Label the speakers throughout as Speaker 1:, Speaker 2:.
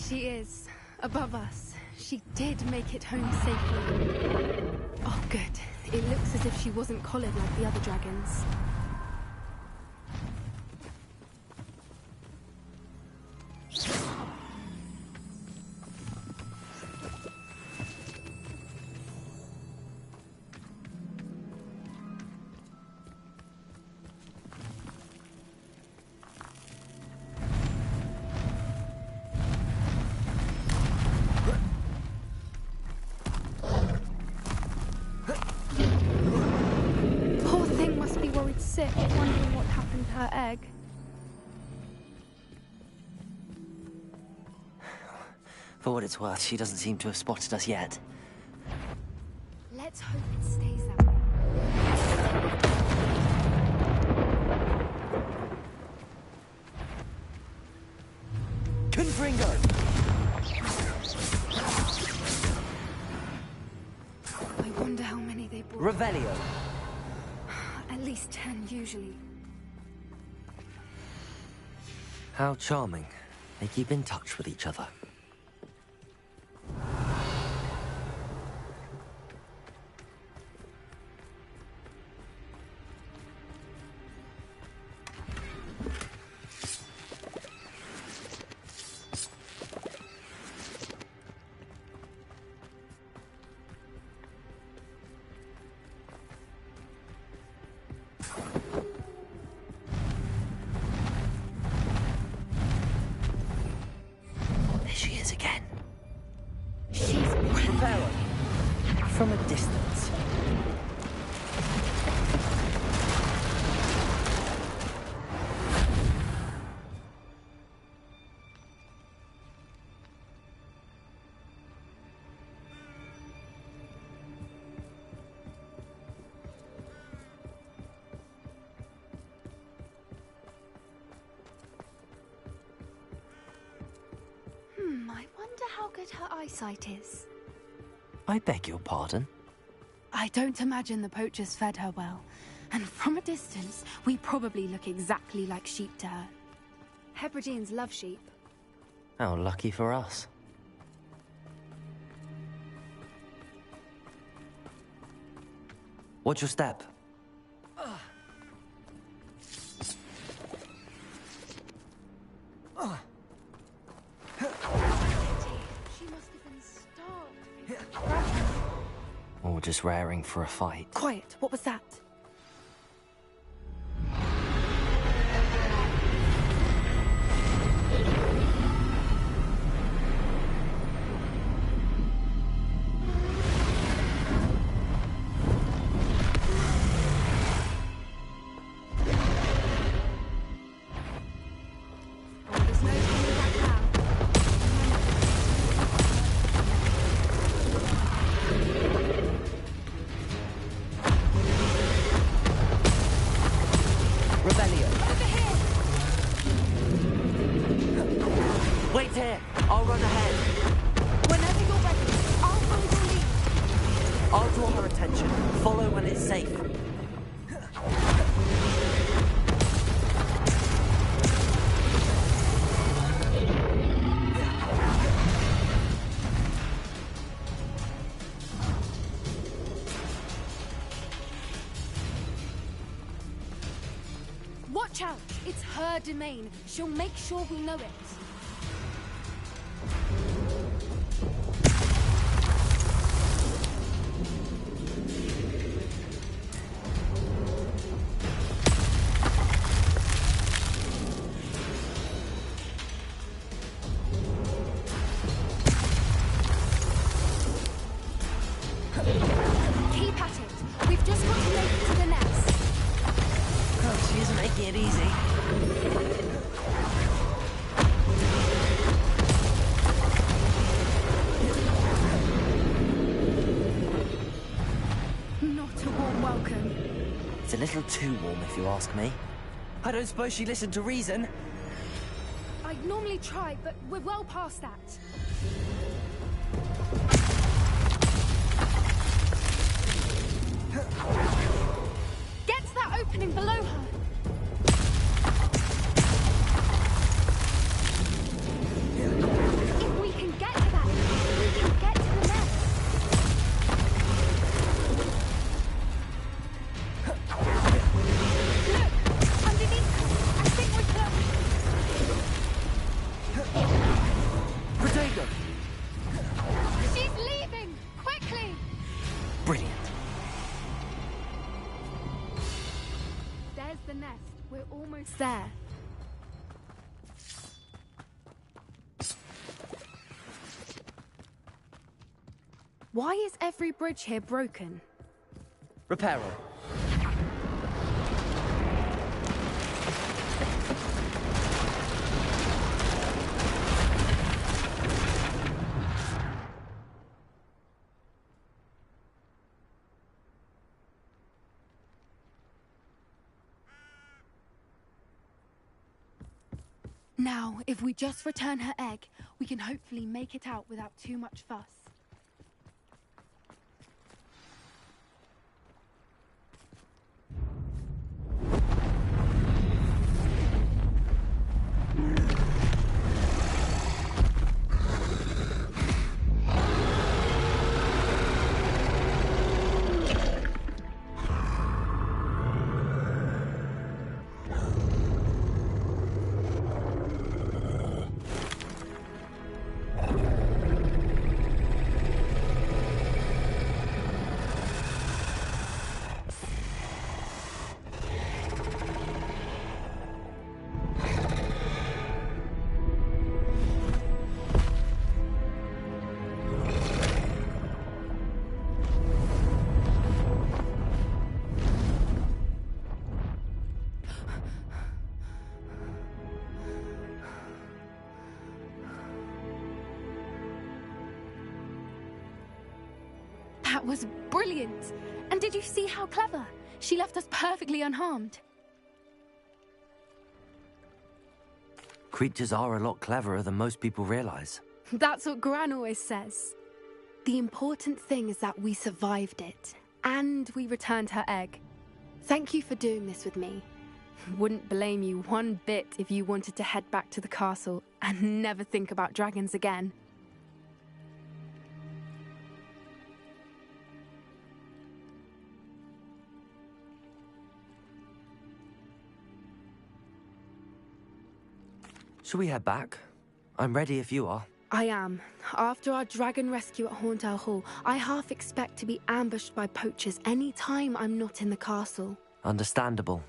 Speaker 1: she is. Above us. She did make it home safely. Oh, good. It looks as if she wasn't collared like the other dragons. Sick, wondering what happened to her egg.
Speaker 2: For what it's worth, she doesn't seem to have spotted us yet.
Speaker 1: Let's hope it stays that way.
Speaker 2: Confringo!
Speaker 1: I wonder how many they brought.
Speaker 2: Revelio.
Speaker 1: At least 10, usually.
Speaker 2: How charming. They keep in touch with each other. From a distance.
Speaker 1: I wonder how good her eyesight is.
Speaker 2: I beg your pardon?
Speaker 1: I don't imagine the poachers fed her well. And from a distance, we probably look exactly like sheep to her. Hebrideans love sheep.
Speaker 2: How lucky for us. Watch your step. Or just raring for a fight.
Speaker 1: Quiet, what was that? Watch out! It's her domain. She'll make sure we know it. Keep at it. We've just got to make it to the nest.
Speaker 2: Oh, she isn't making it easy.
Speaker 1: Not a warm welcome.
Speaker 2: It's a little too warm, if you ask me. I don't suppose she listened to reason.
Speaker 1: I'd normally try, but we're well past that. Get to that opening below her. It
Speaker 2: Brilliant.
Speaker 1: There's the nest. We're almost there. Why is every bridge here broken?
Speaker 2: Repair all.
Speaker 1: Now, if we just return her egg, we can hopefully make it out without too much fuss. That was brilliant! And did you see how clever? She left us perfectly unharmed.
Speaker 2: Creatures are a lot cleverer than most people realize.
Speaker 1: That's what Gran always says. The important thing is that we survived it, and we returned her egg. Thank you for doing this with me. Wouldn't blame you one bit if you wanted to head back to the castle and never think about dragons again.
Speaker 2: Shall we head back? I'm ready if you are.
Speaker 1: I am. After our dragon rescue at Hauntel Hall, I half expect to be ambushed by poachers any time I'm not in the castle.
Speaker 2: Understandable.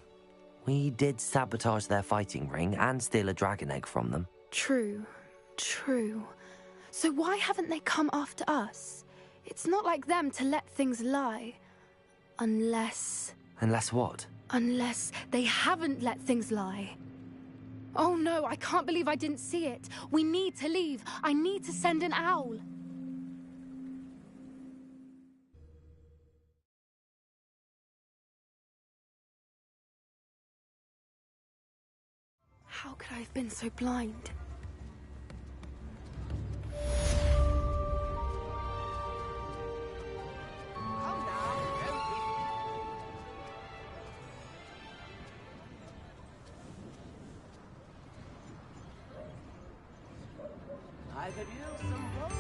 Speaker 2: We did sabotage their fighting ring and steal a dragon egg from them.
Speaker 1: True. So why haven't they come after us? It's not like them to let things lie. Unless
Speaker 2: what?
Speaker 1: Unless they haven't let things lie. Oh no, I can't believe I didn't see it. We need to leave. I need to send an owl. How could I have been so blind?
Speaker 2: I could use some gold.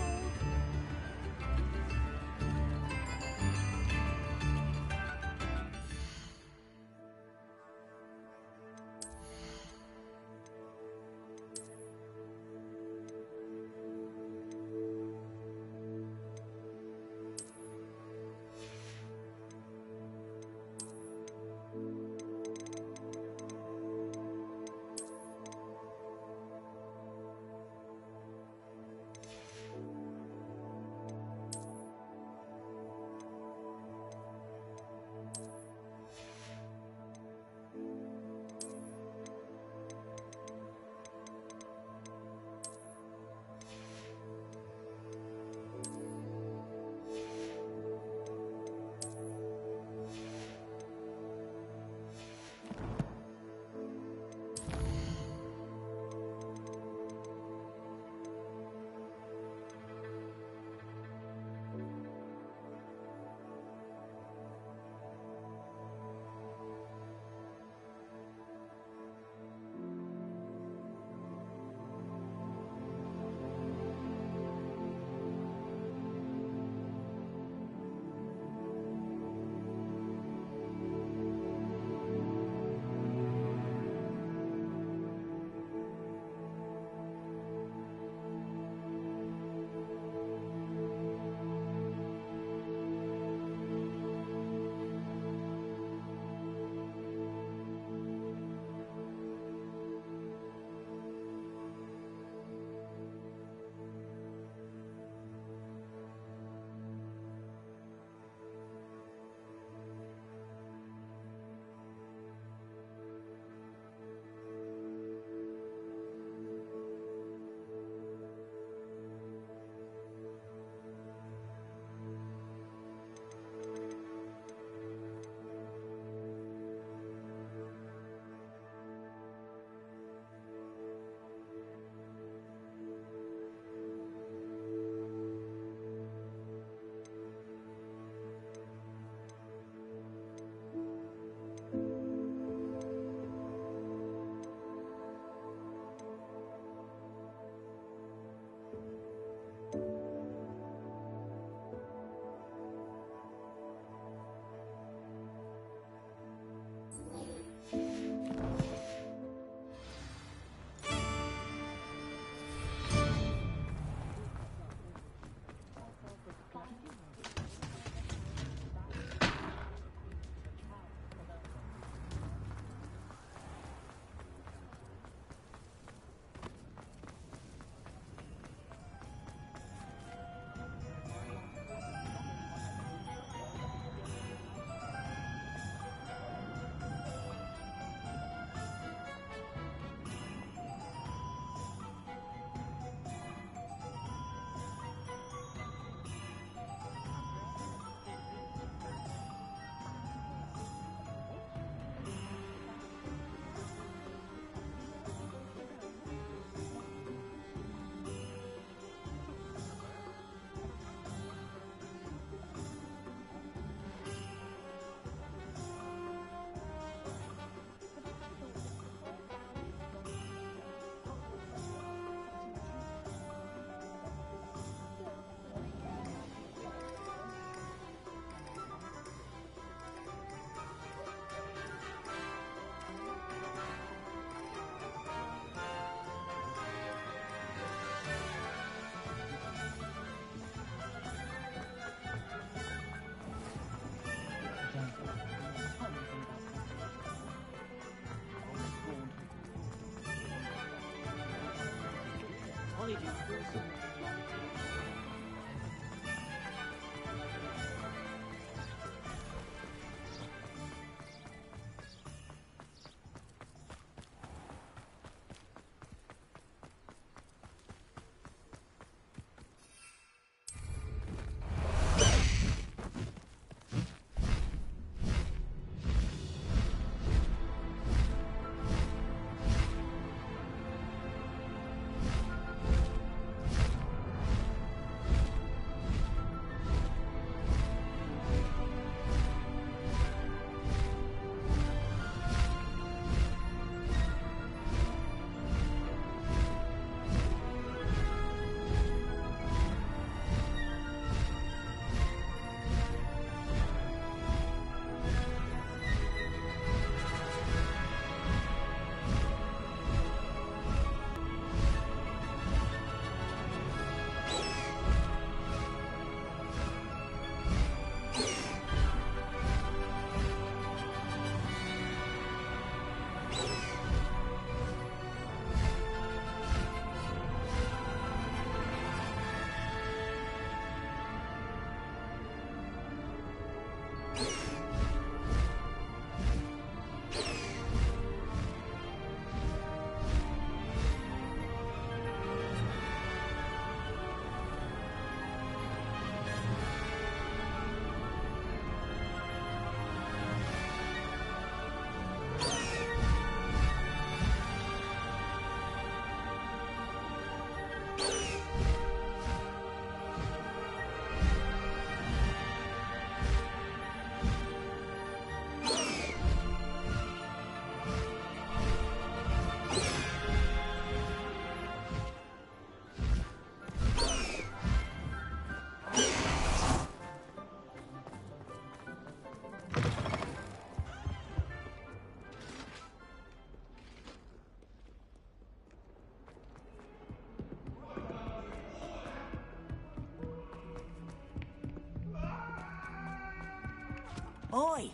Speaker 3: Oi!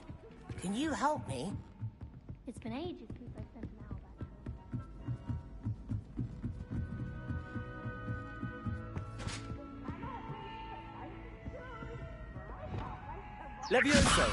Speaker 3: Can you help me?
Speaker 4: It's been ages since I sent an owl back.
Speaker 5: Levioso!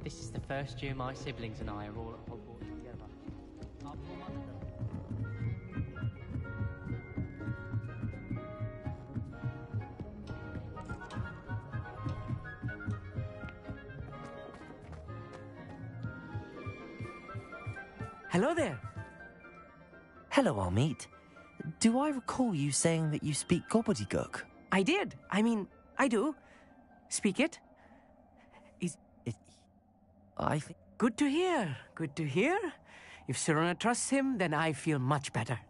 Speaker 6: This is the first year my siblings and I are all at Hogwarts together.
Speaker 5: Hello there.
Speaker 2: Hello, Amit. Do I recall you saying that you speak gobbledygook?
Speaker 5: I did. I do. Speak it.
Speaker 2: I think...
Speaker 5: Good to hear. Good to hear. If Sirona trusts him, then I feel much better.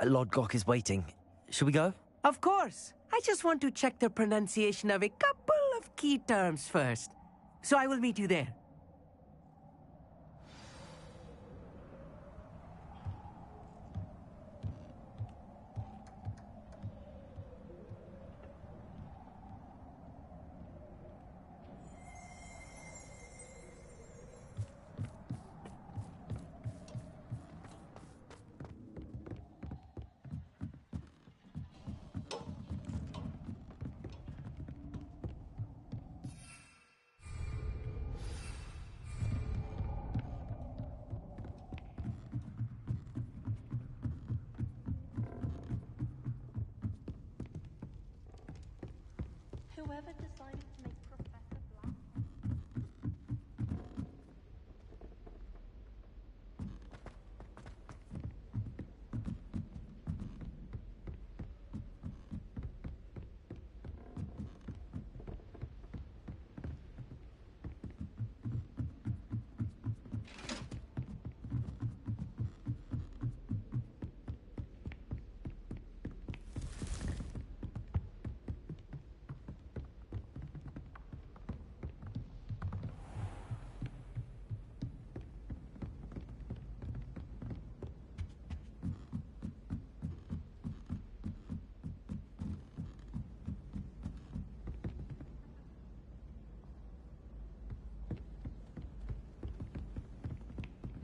Speaker 2: Lord Gok is waiting. Shall we go?
Speaker 5: Of course. I just want to check the pronunciation of a couple of key terms first. So I will meet you there.
Speaker 4: Whoever decided to make Professor Black...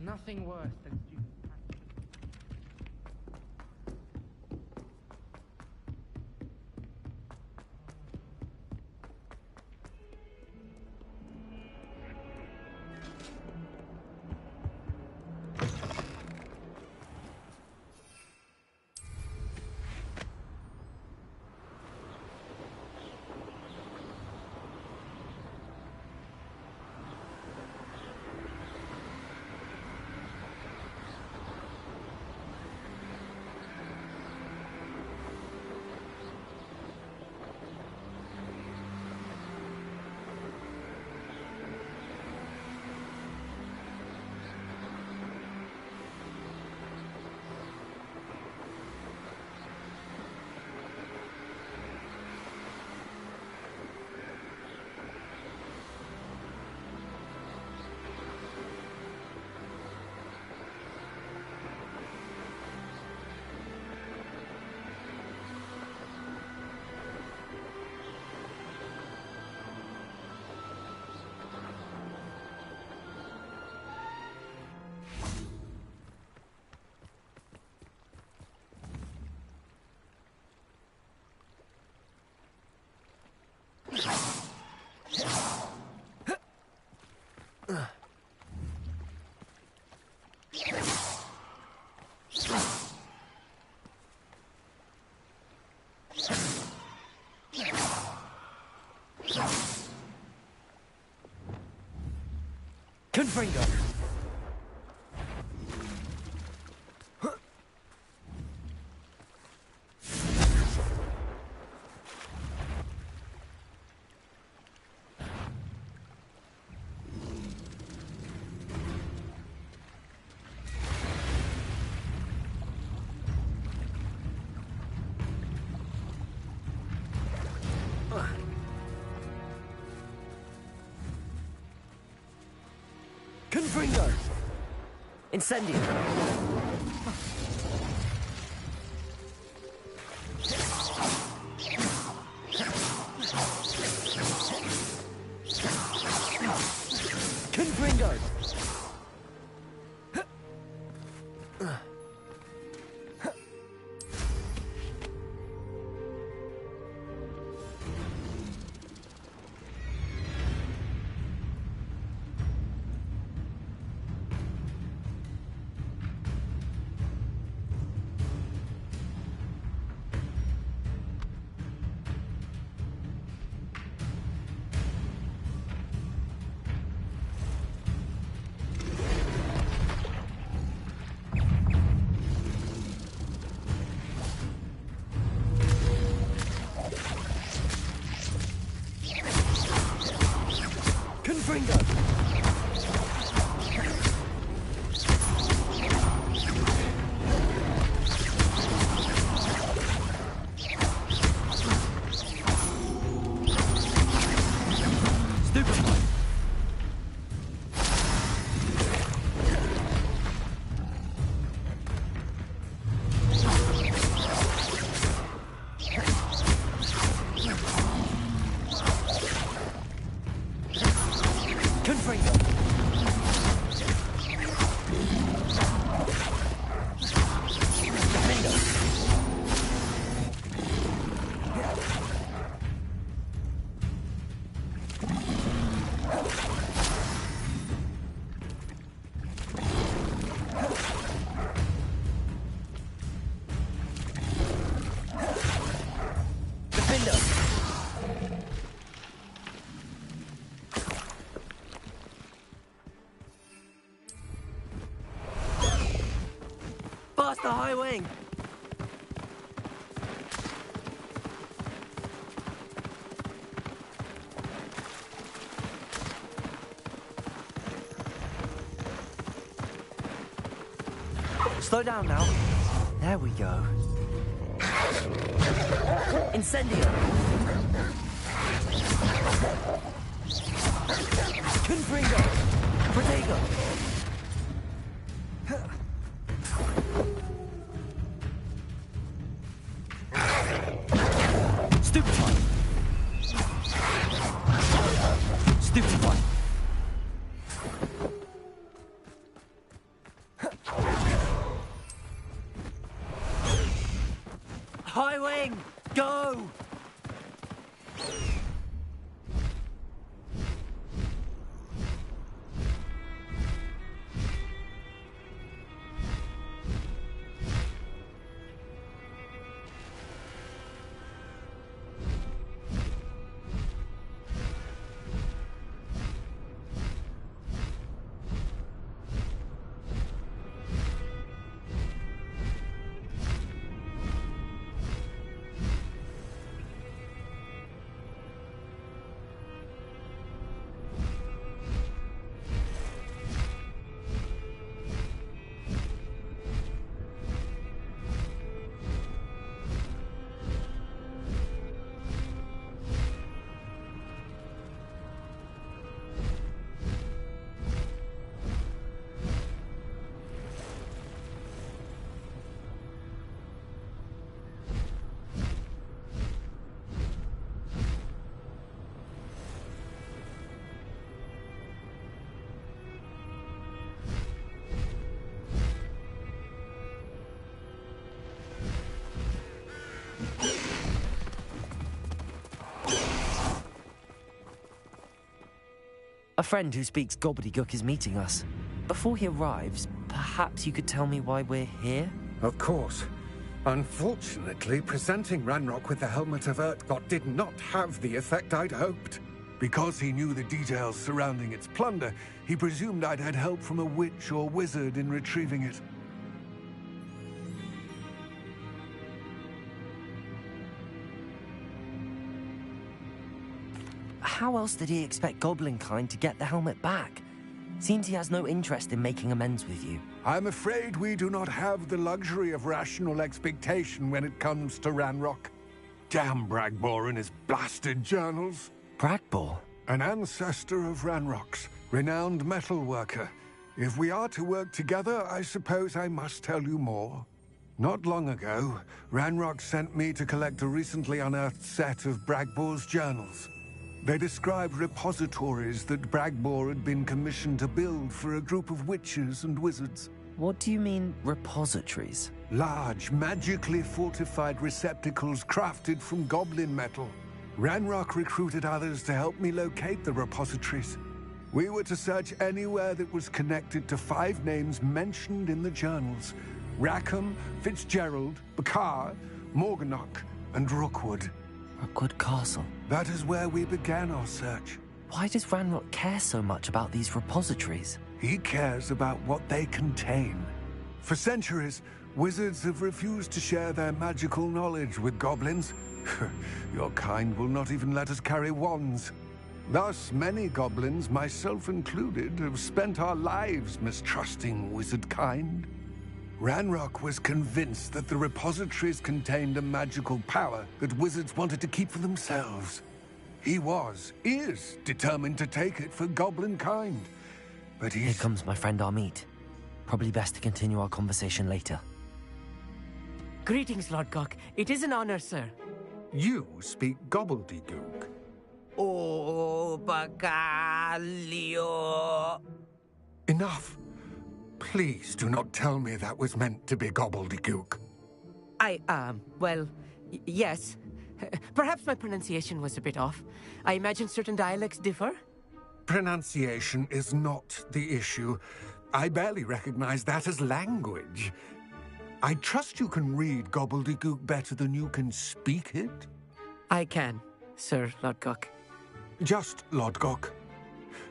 Speaker 6: nothing worse than stupid.
Speaker 2: Confringo! Confringo! Incendio! Confringo! Confringo! Stupefy! Confringo! Defendo! Defendo! Blast the high wing! Slow down now. There we go. Incendio! Confringo! Protego! Stupefy! Stupefy! A friend who speaks gobbledygook is meeting us. Before he arrives, perhaps you could tell me why we're here?
Speaker 7: Of course. Unfortunately, presenting Ranrock with the Helmet of Urtkot did not have the effect I'd hoped. Because he knew the details surrounding its plunder, he presumed I'd had help from a witch or wizard in retrieving it.
Speaker 2: How else did he expect Goblinkind to get the helmet back? Seems he has no interest in making amends with you.
Speaker 7: I'm afraid we do not have the luxury of rational expectation when it comes to Ranrock. Damn Bragbor and his blasted journals.
Speaker 2: Bragbor?
Speaker 7: An ancestor of Ranrock's, renowned metal worker. If we are to work together, I suppose I must tell you more. Not long ago, Ranrock sent me to collect a recently unearthed set of Bragbor's journals. They described repositories that Bragbor had been commissioned to build for a group of witches and wizards.
Speaker 2: What do you mean, repositories?
Speaker 7: Large, magically fortified receptacles crafted from goblin metal. Ranrock recruited others to help me locate the repositories. We were to search anywhere that was connected to 5 names mentioned in the journals: Rackham, Fitzgerald, Bakar, Morganach, and Rookwood.
Speaker 2: Rookwood Castle.
Speaker 7: That is where we began our search.
Speaker 2: Why does Ranrock care so much about these repositories?
Speaker 7: He cares about what they contain. For centuries, wizards have refused to share their magical knowledge with goblins. Your kind will not even let us carry wands. Thus, many goblins, myself included, have spent our lives mistrusting wizard kind. Ranrock was convinced that the repositories contained a magical power that wizards wanted to keep for themselves. He is determined to take it for goblin kind. But
Speaker 2: Here comes my friend Amit. Probably best to continue our conversation later.
Speaker 5: Greetings, Lord Gok. It is an honor, sir.
Speaker 7: You speak gobbledygook.
Speaker 5: Oh, Bagalio.
Speaker 7: Enough. Please do not tell me that was meant to be gobbledygook.
Speaker 5: Yes. Perhaps my pronunciation was a bit off. I imagine certain dialects differ?
Speaker 7: Pronunciation is not the issue. I barely recognize that as language. I trust you can read gobbledygook better than you can speak it?
Speaker 5: I can, Sir Lord Gok.
Speaker 7: Just Lord Gok.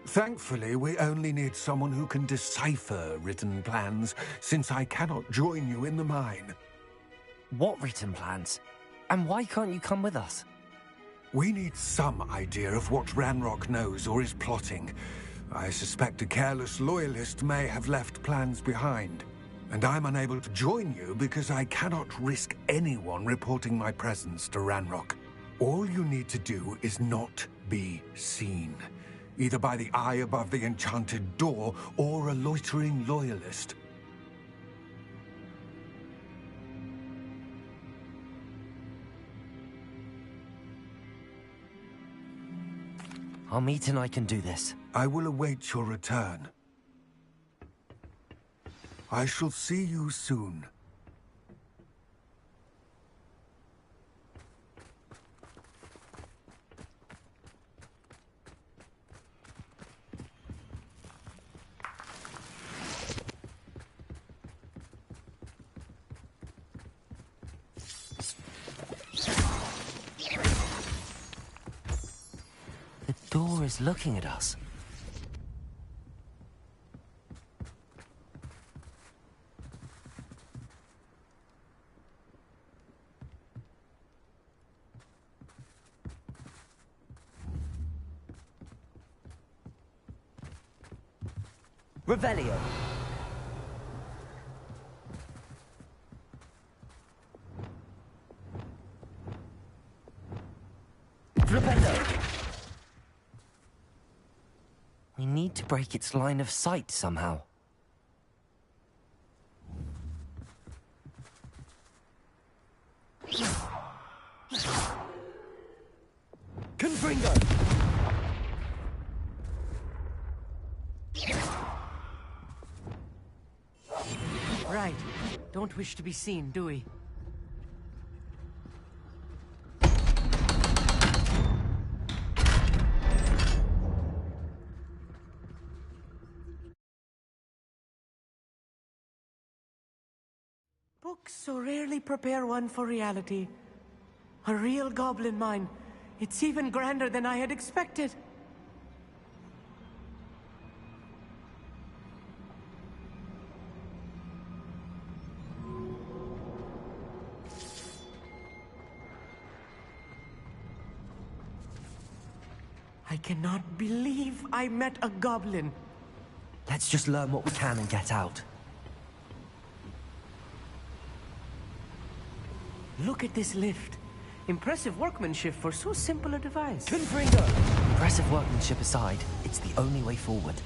Speaker 7: Thankfully, we only need someone who can decipher written plans, since I cannot join you in the mine.
Speaker 2: What written plans? And why can't you come with us?
Speaker 7: We need some idea of what Ranrock knows or is plotting. I suspect a careless loyalist may have left plans behind. And I'm unable to join you because I cannot risk anyone reporting my presence to Ranrock. All you need to do is not be seen. Either by the eye above the enchanted door, or a loitering loyalist.
Speaker 2: Amit and I can do this.
Speaker 7: I will await your return. I shall see you soon.
Speaker 2: The door is looking at us. Revelio. Flipendo. We need to break its line of sight somehow. Confringo!
Speaker 5: Right. Don't wish to be seen, do we? Books so rarely prepare one for reality. A real goblin mine. It's even grander than I had expected. I cannot believe I met a goblin.
Speaker 2: Let's just learn what we can and get out.
Speaker 5: Look at this lift. Impressive workmanship for so simple a device.
Speaker 2: Impressive workmanship aside, it's the only way forward.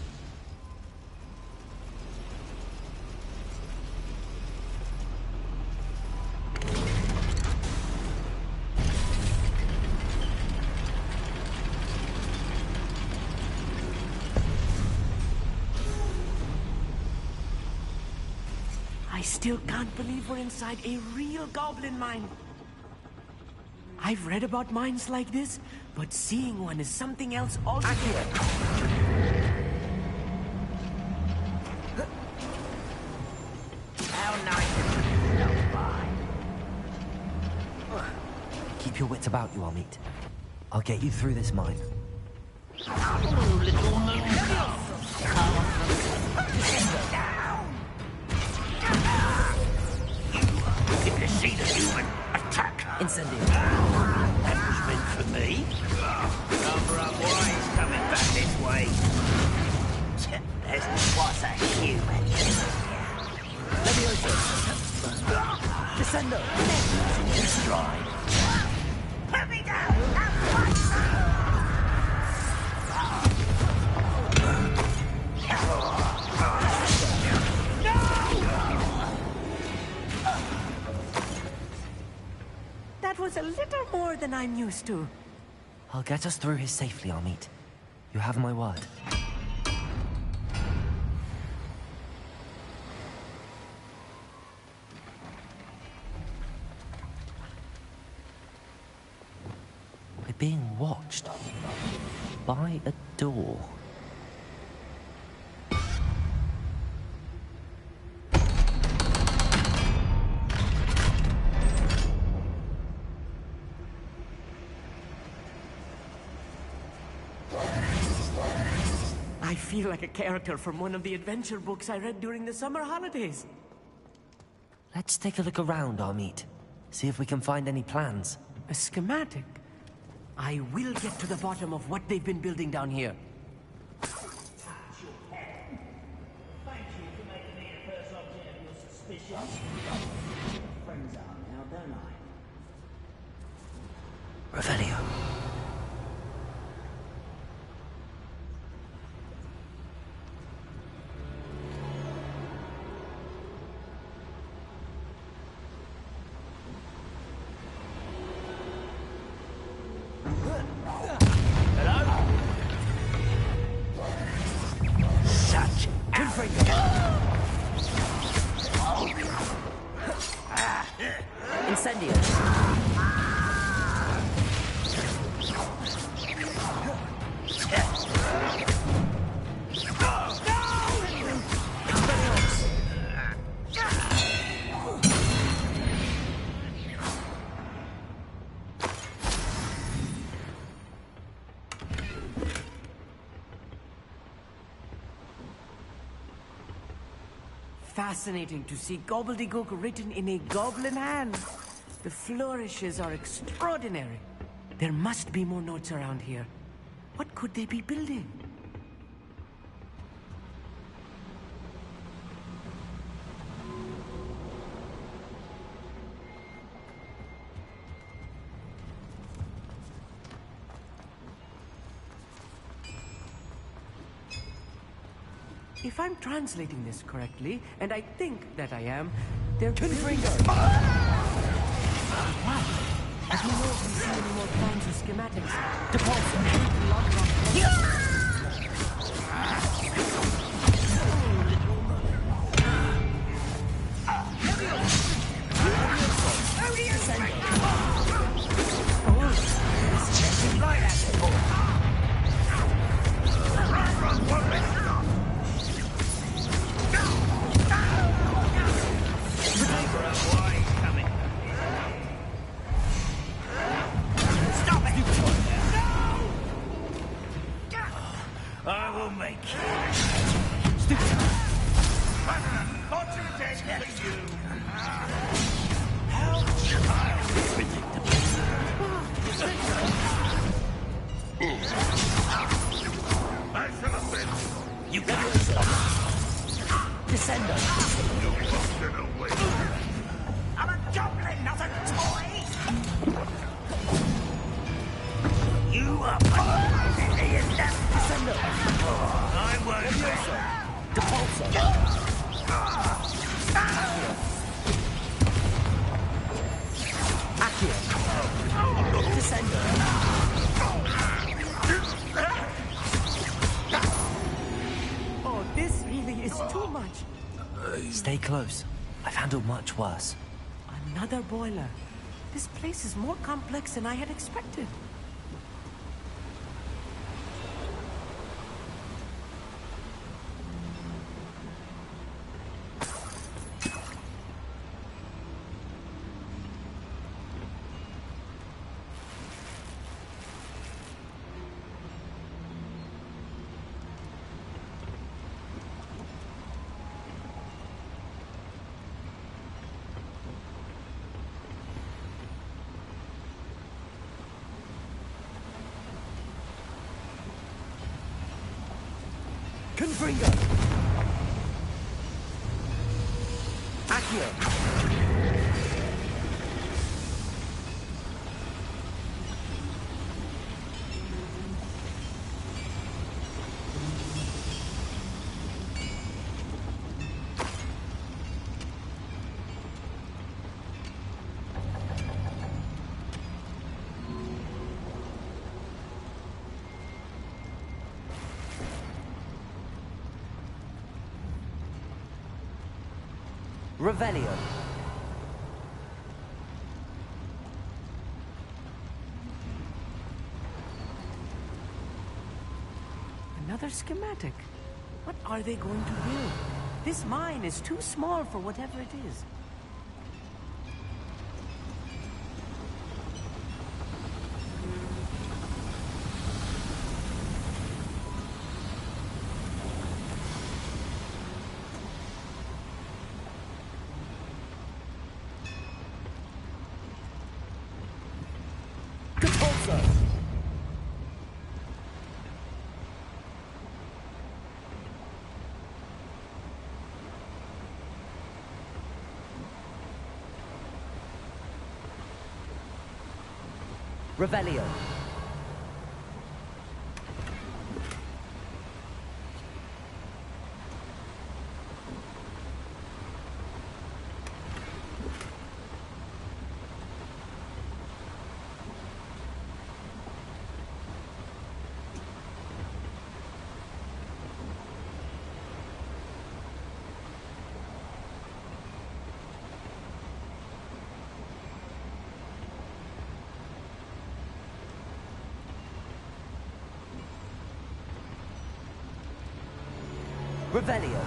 Speaker 5: I still can't believe we're inside a real goblin mine. I've read about mines like this, but seeing one is something else altogether.
Speaker 3: How nice of you to stop by.
Speaker 2: Keep your wits about you, Amit. I'll get you through this mine.
Speaker 3: Oh, little moon. Get to see the human attack.
Speaker 2: Incendiary.
Speaker 3: That was meant for me. Cover up why he's coming back this way. There's what's a human.
Speaker 2: Descendo!
Speaker 3: Destroy. Put me down at once.
Speaker 5: That was a little more than I'm used to.
Speaker 2: I'll get us through here safely, Amit. You have my word. We're being watched by a door.
Speaker 5: I feel like a character from one of the adventure books I read during the summer holidays.
Speaker 2: Let's take a look around, Amit. See if we can find any plans.
Speaker 5: A schematic. I will get to the bottom of what they've been building down here.
Speaker 8: Thank you for making me the first object of your suspicion. Friends are now, don't I?
Speaker 2: Revelio. Incendio.
Speaker 5: Fascinating to see gobbledygook written in a goblin hand. The flourishes are extraordinary. There must be more notes around here. What could they be building? If I'm translating this correctly, and I think that I am, they're building... Wow. As we know if we see any more plans or schematics,
Speaker 3: I will make you.
Speaker 8: Fortune dead for you.
Speaker 3: How I shall have been. You can't stop.
Speaker 2: Descender.
Speaker 3: You're walking away.
Speaker 8: I'm a goblin, not a toy.
Speaker 3: You are punishing the inevitable.
Speaker 2: Descender.
Speaker 3: I won't let
Speaker 2: Depulsor. Accio. Descender.
Speaker 5: Oh, this really is too much.
Speaker 2: Stay close. I've handled much worse.
Speaker 5: Another boiler. This place is more complex than I had expected.
Speaker 2: Confringo. Accio. Revelio.
Speaker 5: Another schematic. What are they going to build? This mine is too small for whatever it is.
Speaker 2: Depulsor. Revelio. Revelio.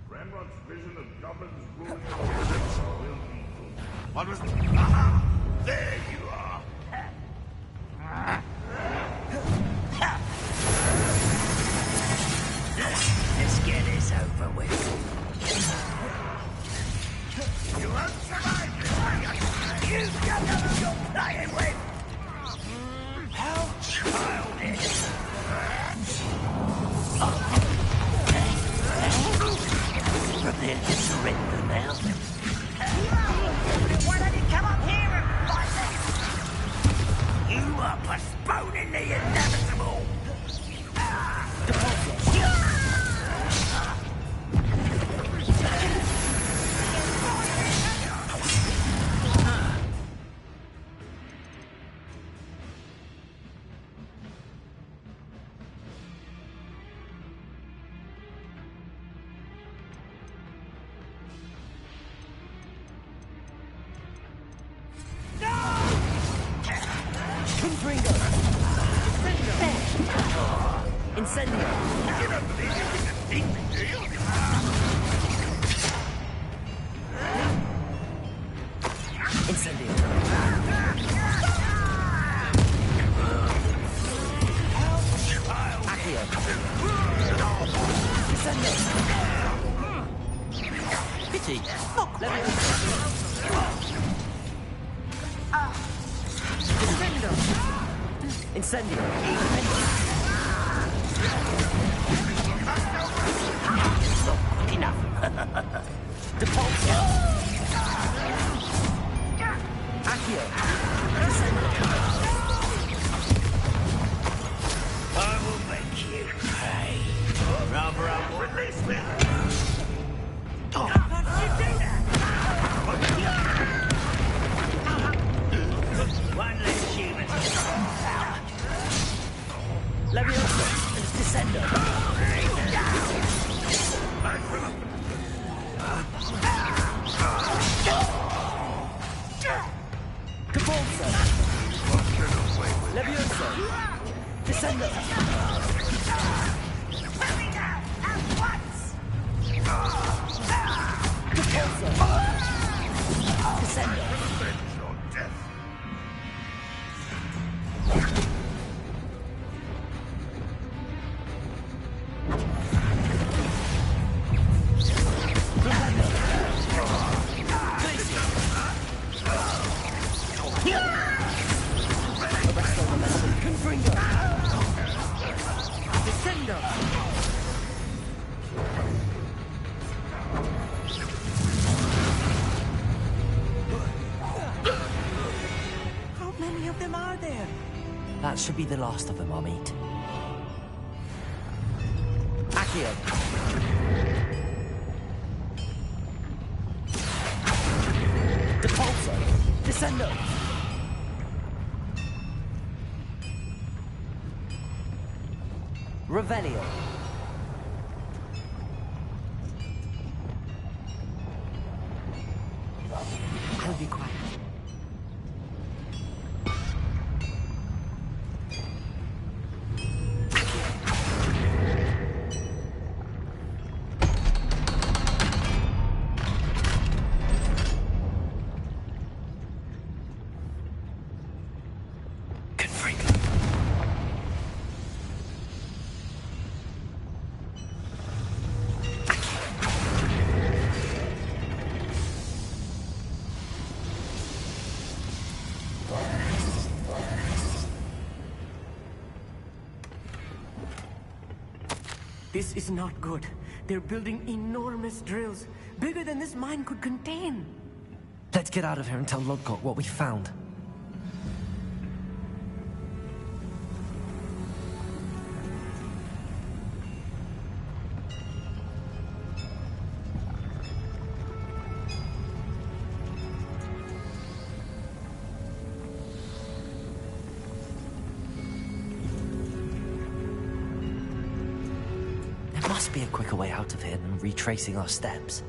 Speaker 3: Rembrandt's vision of goblins ruling the wizards will be full. What was... Aha! There you are!
Speaker 8: Let's get this over with.
Speaker 3: You won't survive this!
Speaker 8: You don't know who you're playing with.
Speaker 3: How childish!
Speaker 8: Prepare to surrender now. Why don't you come up here and fight me?
Speaker 3: You are postponing the inevitable!
Speaker 2: Confringo! Incendio!
Speaker 3: You don't believe you can defeat me, do you?
Speaker 2: Incendio! Accio! Descendo! Pity! Descendo! Incendio!
Speaker 3: Enough.
Speaker 2: Depulso! Accio!
Speaker 3: I will make you pay. Rather, I will release me. One less human.
Speaker 2: Leviosa! Descendo! Depulso! Leviosa! Descendo! Depulso! Descendo!
Speaker 5: How many of them are there?
Speaker 2: That should be the last of them, I'll meet. Accio! Depulso! Descendo! Revelio!
Speaker 5: I'll be quiet. This is not good. They're building enormous drills, bigger than this mine could contain.
Speaker 2: Let's get out of here and tell Lodgok what we found. There must be a quicker way out of here than retracing our steps.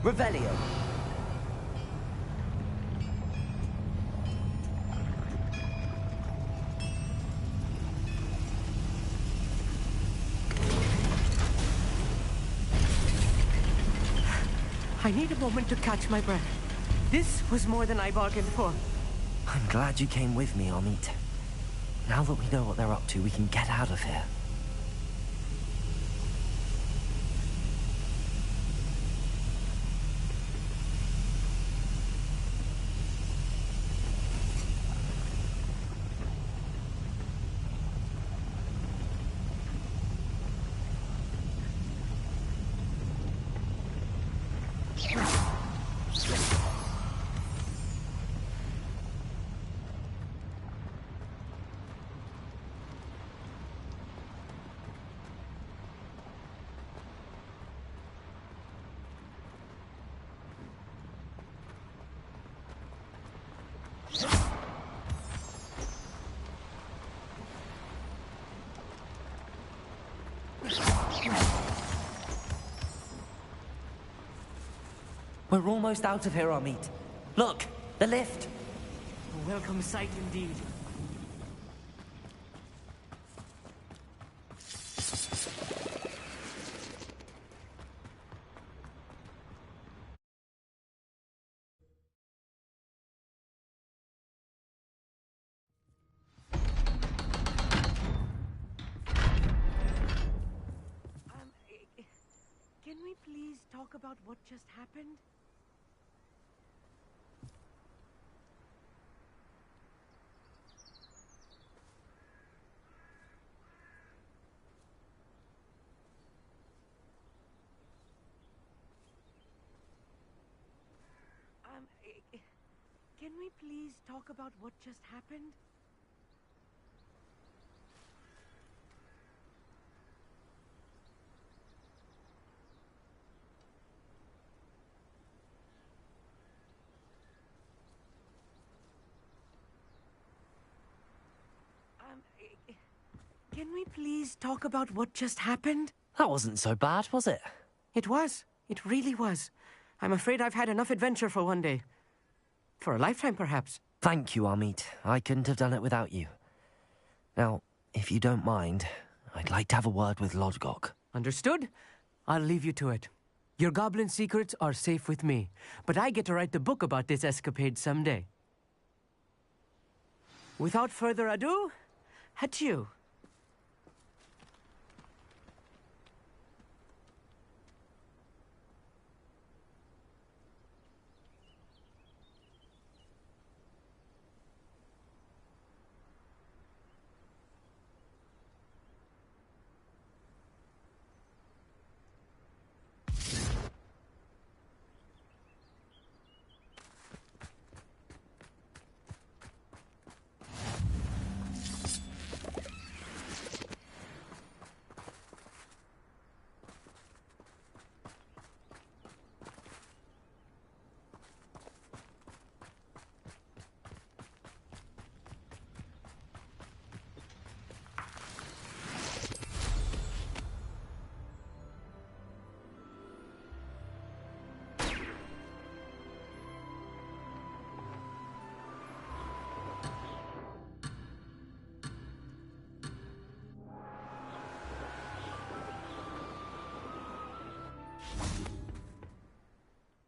Speaker 2: Revelio.
Speaker 5: I need a moment to catch my breath. This was more than I bargained for.
Speaker 2: I'm glad you came with me, Amit. Now that we know what they're up to, we can get out of here. We're almost out of here, Amit. Look, the lift.
Speaker 5: A welcome sight indeed. Can we please talk about what just happened? Can we please talk about what just happened? Can we please talk about what just happened?
Speaker 2: That wasn't so bad, was it?
Speaker 5: It was. It really was. I'm afraid I've had enough adventure for one day. For a lifetime, perhaps.
Speaker 2: Thank you, Amit. I couldn't have done it without you. Now, if you don't mind, I'd like to have a word with Lodgok.
Speaker 5: Understood? I'll leave you to it. Your goblin secrets are safe with me, but I get to write the book about this escapade someday. Without further ado, adieu.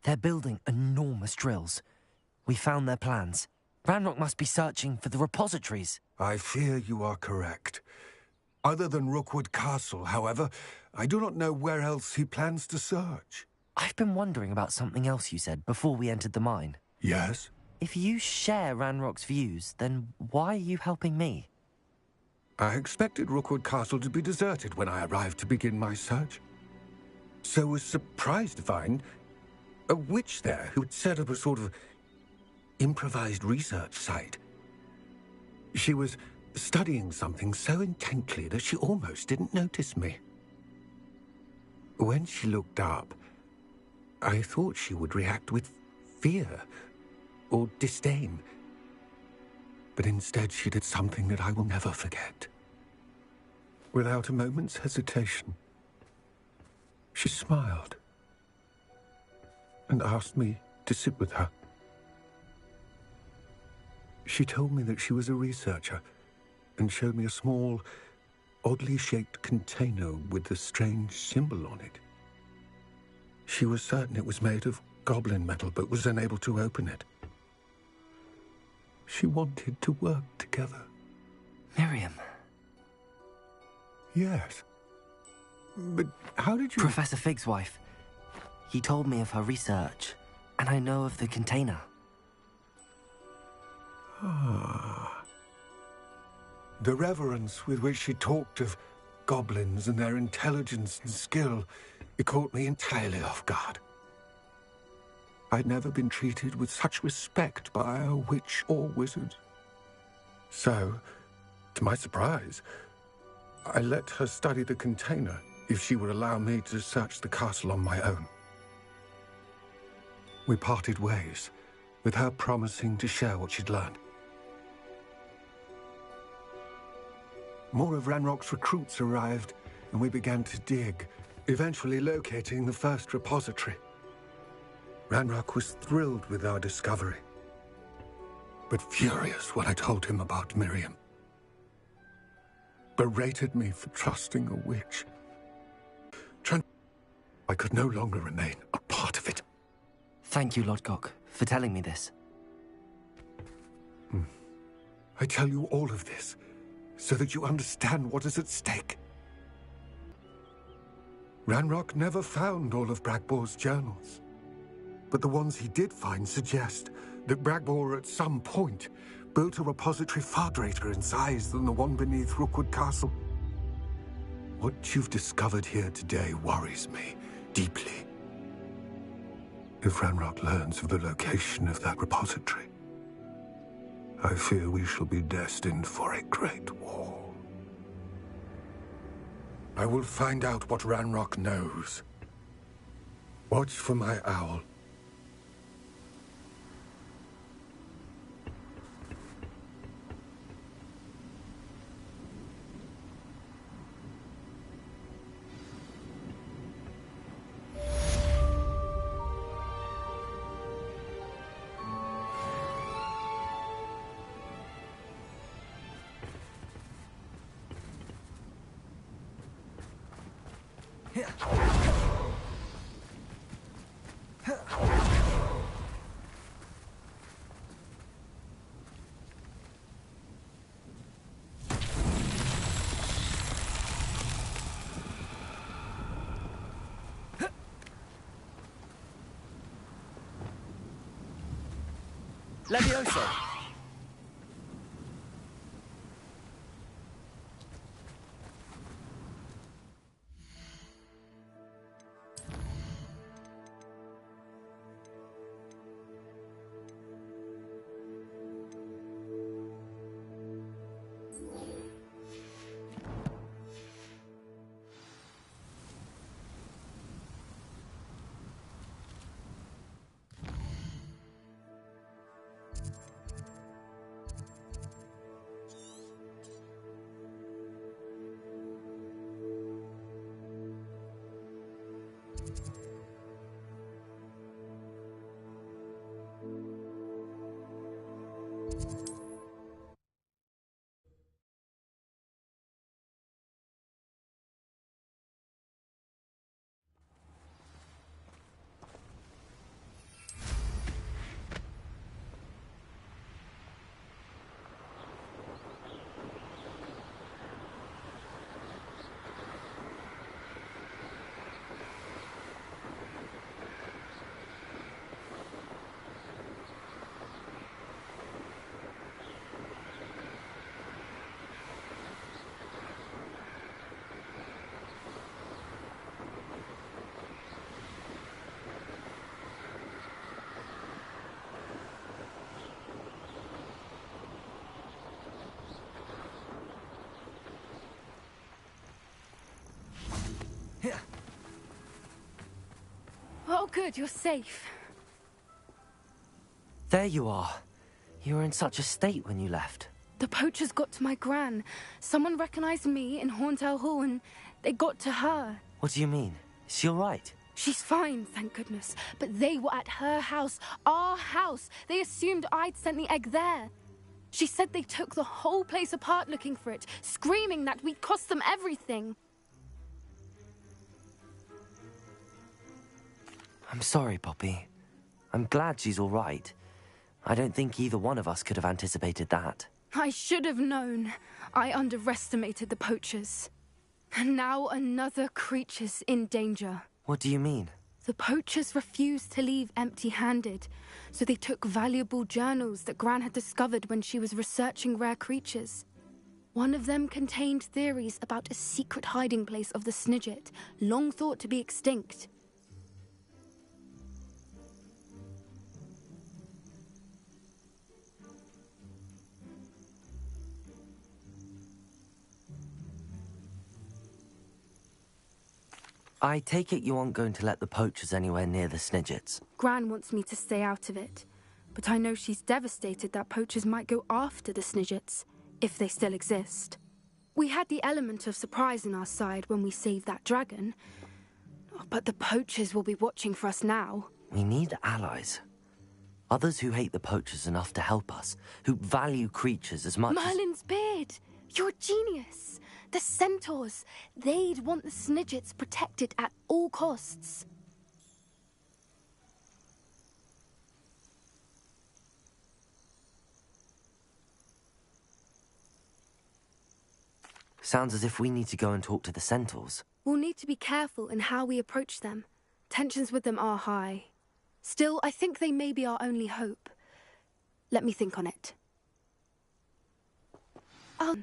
Speaker 2: They're building enormous drills. We found their plans. Ranrock must be searching for the repositories.
Speaker 7: I fear you are correct. Other than Rookwood Castle, however, I do not know where else he plans to search.
Speaker 2: I've been wondering about something else you said before we entered the mine.
Speaker 7: Yes?
Speaker 2: If you share Ranrock's views, then why are you helping me?
Speaker 7: I expected Rookwood Castle to be deserted when I arrived to begin my search. So was surprised to find a witch there who had set up a sort of improvised research site. She was studying something so intently that she almost didn't notice me. When she looked up, I thought she would react with fear or disdain. But instead she did something that I will never forget. Without a moment's hesitation, she smiled and asked me to sit with her. She told me that she was a researcher and showed me a small, oddly shaped container with a strange symbol on it. She was certain it was made of goblin metal, but was unable to open it. She wanted to work together.
Speaker 2: Miriam.
Speaker 7: Yes. But how did you...
Speaker 2: Professor Fig's wife. He told me of her research, and I know of the container.
Speaker 7: Ah. The reverence with which she talked of goblins and their intelligence and skill, it caught me entirely off guard. I'd never been treated with such respect by a witch or wizard. So, to my surprise, I let her study the container if she would allow me to search the castle on my own. We parted ways, with her promising to share what she'd learned. More of Ranrock's recruits arrived, and we began to dig, eventually locating the first repository. Ranrock was thrilled with our discovery, but furious when I told him about Miriam. Berated me for trusting a witch. I could no longer remain a part of it.
Speaker 2: Thank you, Lodgok, for telling me this.
Speaker 7: I tell you all of this so that you understand what is at stake. Ranrock never found all of Bragbor's journals, but the ones he did find suggest that Bragbor at some point built a repository far greater in size than the one beneath Rookwood Castle. What you've discovered here today worries me deeply. If Ranrock learns of the location of that repository, I fear we shall be destined for a great war. I will find out what Ranrock knows. Watch for my owl.
Speaker 2: Levioso!
Speaker 1: Oh, good, you're safe.
Speaker 2: There you are. You were in such a state when you left.
Speaker 1: The poachers got to my gran. Someone recognized me in Horntail Hall and they got to her.
Speaker 2: What do you mean? Is she all right?
Speaker 1: She's fine, thank goodness. But they were at her house, our house. They assumed I'd sent the egg there. She said they took the whole place apart looking for it, screaming that we'd cost them everything.
Speaker 2: I'm sorry, Poppy. I'm glad she's all right. I don't think either one of us could have anticipated that.
Speaker 1: I should have known. I underestimated the poachers. And now another creature's in danger.
Speaker 2: What do you mean?
Speaker 1: The poachers refused to leave empty-handed, so they took valuable journals that Gran had discovered when she was researching rare creatures. One of them contained theories about a secret hiding place of the Snidget, long thought to be extinct.
Speaker 2: I take it you aren't going to let the poachers anywhere near the Snidgets.
Speaker 1: Gran wants me to stay out of it, but I know she's devastated that poachers might go after the Snidgets, if they still exist. We had the element of surprise on our side when we saved that dragon. But the poachers will be watching for us now.
Speaker 2: We need allies. Others who hate the poachers enough to help us, who value creatures as much as...
Speaker 1: Merlin's beard! You're a genius! The centaurs! They'd want the Snidgets protected at all costs.
Speaker 2: Sounds as if we need to go and talk to the centaurs.
Speaker 1: We'll need to be careful in how we approach them. Tensions with them are high. Still, I think they may be our only hope. Let me think on it. Oh.